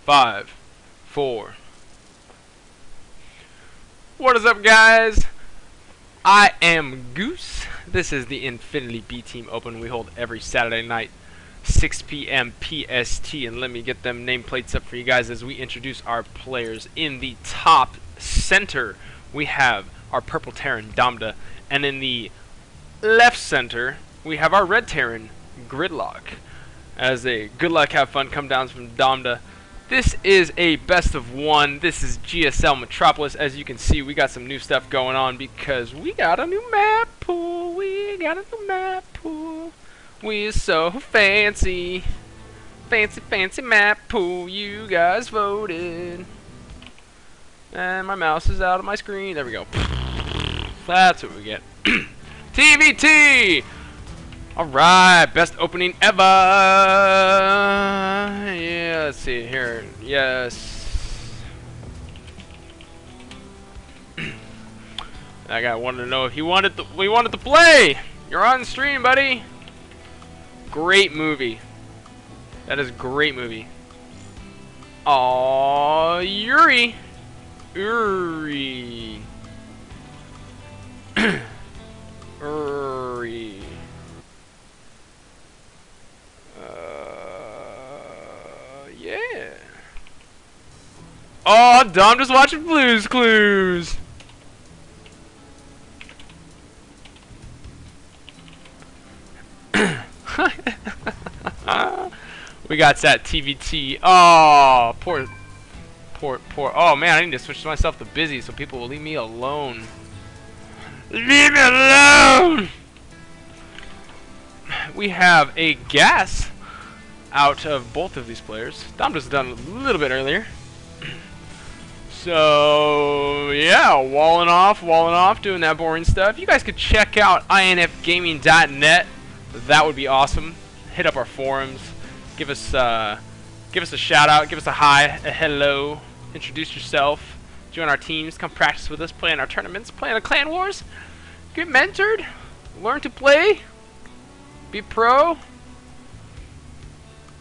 5, 4. What is up, guys? I am Goose. This is the Infinity B Team Open we hold every Saturday night, 6 p.m. PST. And let me get them nameplates up for you guys as we introduce our players. In the top center, we have our purple Terran, Domda. And in the left center, we have our red Terran, Gridlock. As a good luck, have fun, come down from Domda. This is a best of one. This is GSL Metropolis. As you can see, we got some new stuff going on because we got a new map pool. We got a new map pool. We're so fancy. Fancy, fancy map pool. You guys voted. And my mouse is out of my screen. There we go. That's what we get. TVT! Alright, best opening ever! Yeah, let's see here. Yes. That guy wanted to know if we wanted to play! You're on stream, buddy! Great movie. That is a great movie. Aww, Yuri! Yuri. Yuri. Yeah. Oh, Dom just watching Blue's Clues. We got that TVT. Oh, poor. Oh man, I need to switch myself to busy so people will leave me alone. Leave me alone. We have a gas out of both of these players. Dom just done a little bit earlier. So yeah, walling off, doing that boring stuff. You guys could check out infgaming.net. That would be awesome. Hit up our forums. Give us a shout out. Give us a hi, a hello. Introduce yourself. Join our teams. Come practice with us. Play in our tournaments. Play in the clan wars. Get mentored. Learn to play. Be pro.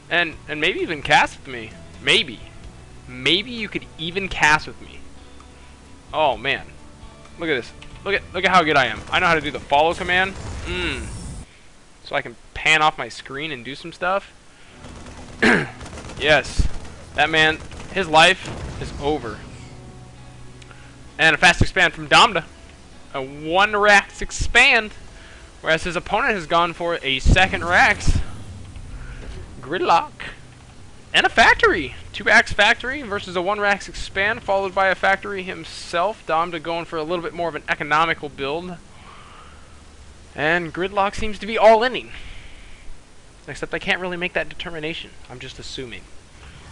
And maybe even cast with me. Maybe you could even cast with me. Oh man, look at this. Look at how good I am. I know how to do the follow command. So I can pan off my screen and do some stuff. Yes, that man, his life is over. And a fast expand from Domda. A 1 Rax expand, whereas his opponent has gone for a 2nd Rax. Gridlock. And a factory. 2 Rax factory versus a 1 Rax expand, followed by a factory himself. Domda going for a little bit more of an economical build. And Gridlock seems to be all-inning. Except I can't really make that determination. I'm just assuming.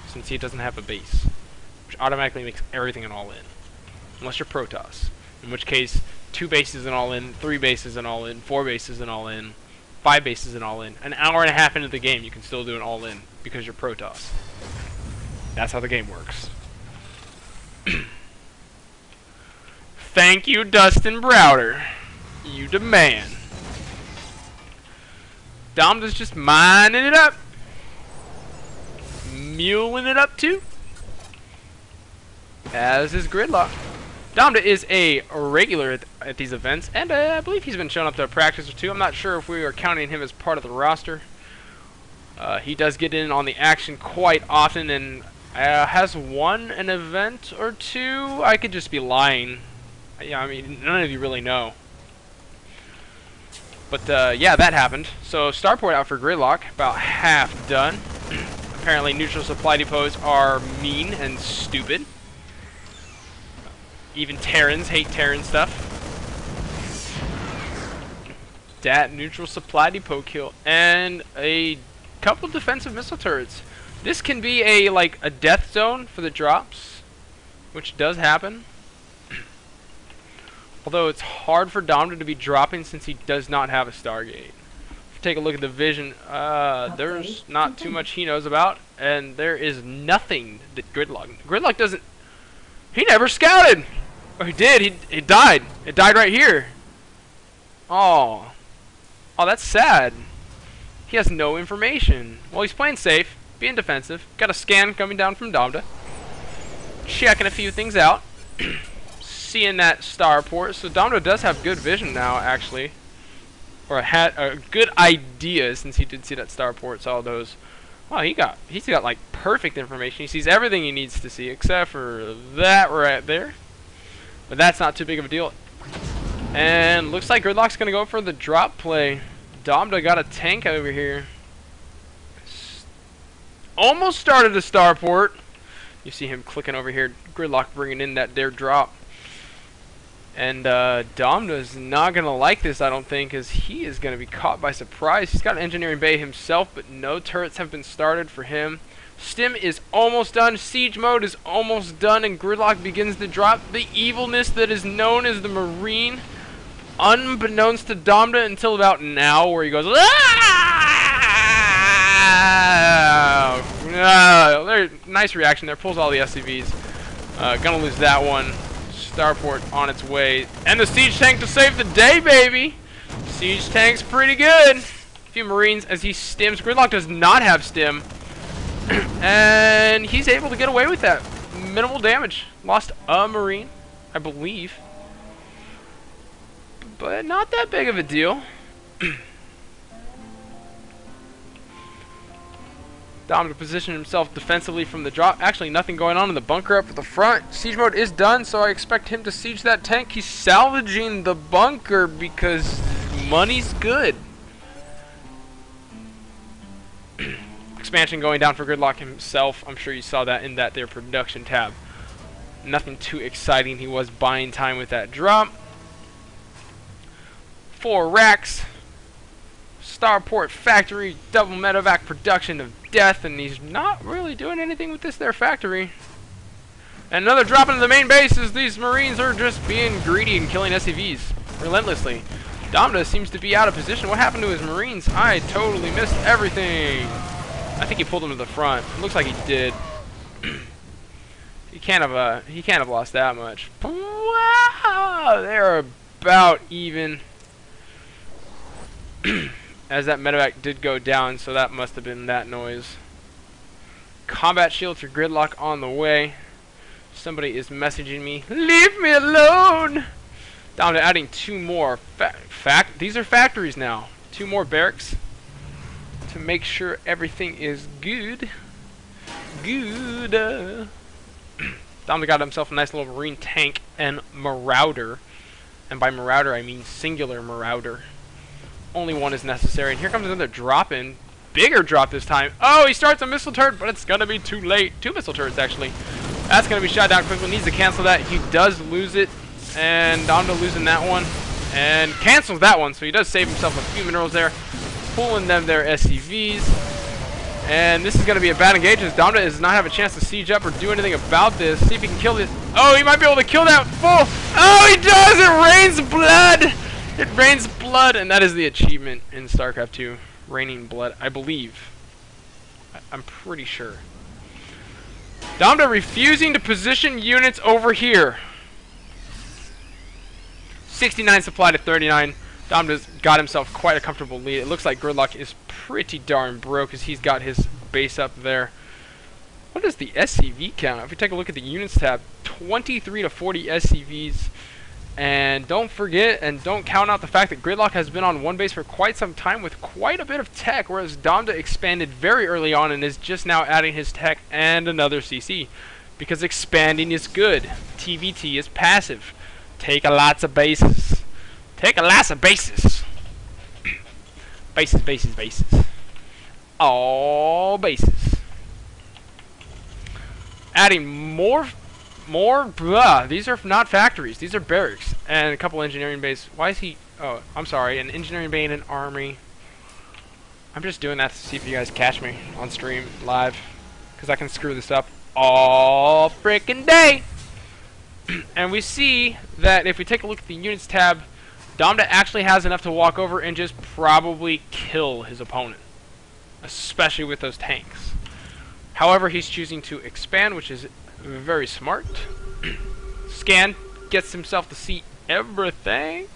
Since he doesn't have a base. Which automatically makes everything an all-in. Unless you're Protoss. In which case, 2 bases and all-in, 3 bases and all-in, 4 bases and all-in, 5 bases and all-in. An hour and a half into the game, you can still do an all-in because you're Protoss. That's how the game works. Thank you, Dustin Browder. You demand. Domda's just mining it up. Muling it up too. As is Gridlock. Domda is a regular at these events, and I believe he's been showing up to a practice or 2. I'm not sure if we are counting him as part of the roster. He does get in on the action quite often, and has won an event or 2. I could just be lying. Yeah, I mean, none of you really know. But yeah, that happened. So starport out for Gridlock, about half done. Apparently neutral supply depots are mean and stupid. Even Terrans hate Terran stuff. Dat neutral supply depot kill. And a couple defensive missile turrets. This can be a death zone for the drops, which does happen. Although it's hard for Domda to be dropping since he does not have a Stargate. Take a look at the vision. There's not too much he knows about, and there is nothing that Gridlock doesn't. He never scouted. Or he did. He died. It died right here. Oh, that's sad. He has no information. Well, he's playing safe. being defensive. Got a scan coming down from Domda. Checking a few things out. Seeing that starport. So Domda does have good vision now, actually. Or had a good idea, since he did see that starport, saw those. Oh, he's got like perfect information. He sees everything he needs to see, except for that right there. But that's not too big of a deal. And looks like Gridlock's gonna go for the drop play. Domda got a tank over here. Almost started a starport. You see him clicking over here. Gridlock bringing in that dare drop. And Domda's not going to like this, I don't think, because he is going to be caught by surprise. He's got an engineering bay himself, but no turrets have been started for him. Stim is almost done. Siege mode is almost done, and Gridlock begins to drop the evilness that is known as the Marine. Unbeknownst to Domda until about now, where he goes, "Ah!" Nice reaction there. Pulls all the SCVs. Gonna lose that one. Starport on its way. And the siege tank to save the day, baby! Siege tank's pretty good. A few Marines as he stims. Gridlock does not have stim. And he's able to get away with that. Minimal damage. Lost a Marine, I believe. But not that big of a deal. Dom to position himself defensively from the drop. Actually, nothing going on in the bunker up at the front. Siege mode is done, so I expect him to siege that tank. He's salvaging the bunker because money's good. Expansion going down for Gridlock himself. I'm sure you saw that in that there production tab. Nothing too exciting. He was buying time with that drop. 4 racks. Starport factory, double medevac production of death, and he's not really doing anything with this there factory. And another drop into the main base as these Marines are just being greedy and killing SCVs relentlessly. Domda seems to be out of position. What happened to his Marines? I totally missed everything. I think he pulled them to the front. It looks like he did. He can't have lost that much. Wow, they're about even. As that medevac did go down, so that must have been that noise. Combat shield for Gridlock on the way. Somebody is messaging me. Leave me alone! Down to adding 2 more. These are factories now. 2 more barracks to make sure everything is good. Good. Domda got himself a nice little Marine tank and Marauder. And by Marauder, I mean singular Marauder. Only one is necessary. And here comes another drop in. Bigger drop this time. Oh, he starts a missile turret, but it's going to be too late. 2 missile turrets, actually. That's going to be shot down quickly. Needs to cancel that. He does lose it. And Domda losing that one. And cancels that one. So he does save himself a few minerals there. Pulling them their SCVs. And this is going to be a bad engagement. Domda does not have a chance to siege up or do anything about this. See if he can kill this. Oh, he might be able to kill that full. Oh, he does! It rains blood! It rains blood, and that is the achievement in StarCraft 2. Raining blood, I believe. I'm pretty sure. Domda refusing to position units over here. 69 supply to 39. Domda's got himself quite a comfortable lead. It looks like Gridlock is pretty darn broke as he's got his base up there. What is the SCV count? If we take a look at the units tab, 23 to 40 SCVs. And don't forget and don't count out the fact that Gridlock has been on one base for quite some time with quite a bit of tech, whereas Domda expanded very early on and is just now adding his tech and another CC. Because expanding is good. TVT is passive. Take a lots of bases. Take a lots of bases. Bases, bases, bases. All bases. Adding more. These are not factories. These are barracks. And a couple engineering bays. Why is he... Oh, I'm sorry. An engineering bay and an armory. I'm just doing that to see if you guys catch me on stream live. Because I can screw this up all freaking day. And we see that if we take a look at the units tab, Domda actually has enough to walk over and just probably kill his opponent. Especially with those tanks. However, he's choosing to expand, which is very smart. Scan, gets himself to see everything.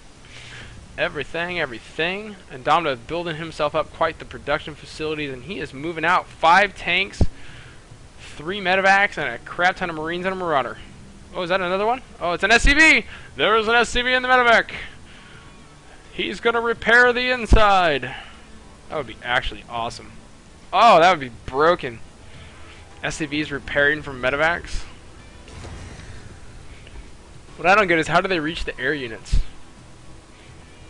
everything. And Domda building himself up quite the production facilities, and he is moving out 5 tanks, 3 medevacs, and a crap ton of Marines and a Marauder. Oh, is that another one? Oh, it's an SCV! There is an SCV in the medevac! He's gonna repair the inside! That would be actually awesome. Oh, that would be broken. SCVs repairing from medevacs? What I don't get is how do they reach the air units?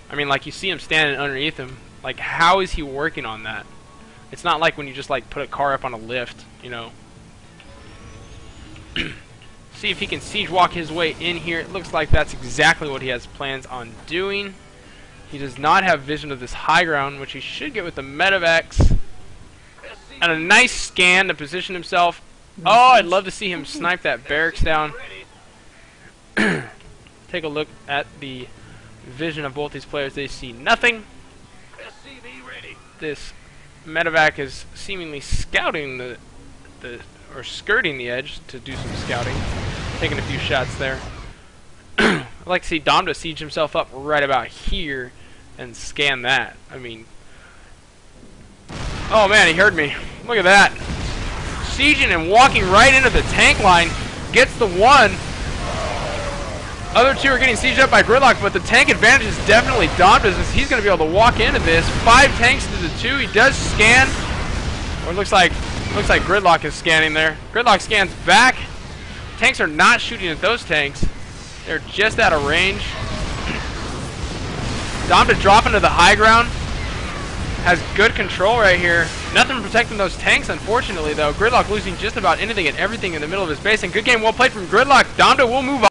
I mean, like, you see him standing underneath him. Like, how is he working on that? It's not like when you just, like, put a car up on a lift, you know. See if he can siege walk his way in here. It looks like that's exactly what he has plans on doing. He does not have vision of this high ground, which he should get with the medevacs. And a nice scan to position himself. Oh, I'd love to see him snipe that barracks down. Take a look at the vision of both these players. They see nothing. This medevac is seemingly scouting or skirting the edge to do some scouting. Taking a few shots there. I'd like to see Domda siege himself up right about here and scan that. I mean, oh man, he heard me. Look at that. Sieging and walking right into the tank line. Gets the one. Other 2 are getting sieged up by Gridlock, but the tank advantage is definitely Domda's, as he's going to be able to walk into this. 5 tanks to the 2. He does scan. Or it looks like Gridlock is scanning there. Gridlock scans back. Tanks are not shooting at those tanks. They're just out of range. Domda dropping to the high ground. Has good control right here. Nothing protecting those tanks, unfortunately, though. Gridlock losing just about anything and everything in the middle of his base. And good game well played from Gridlock. Domda will move on.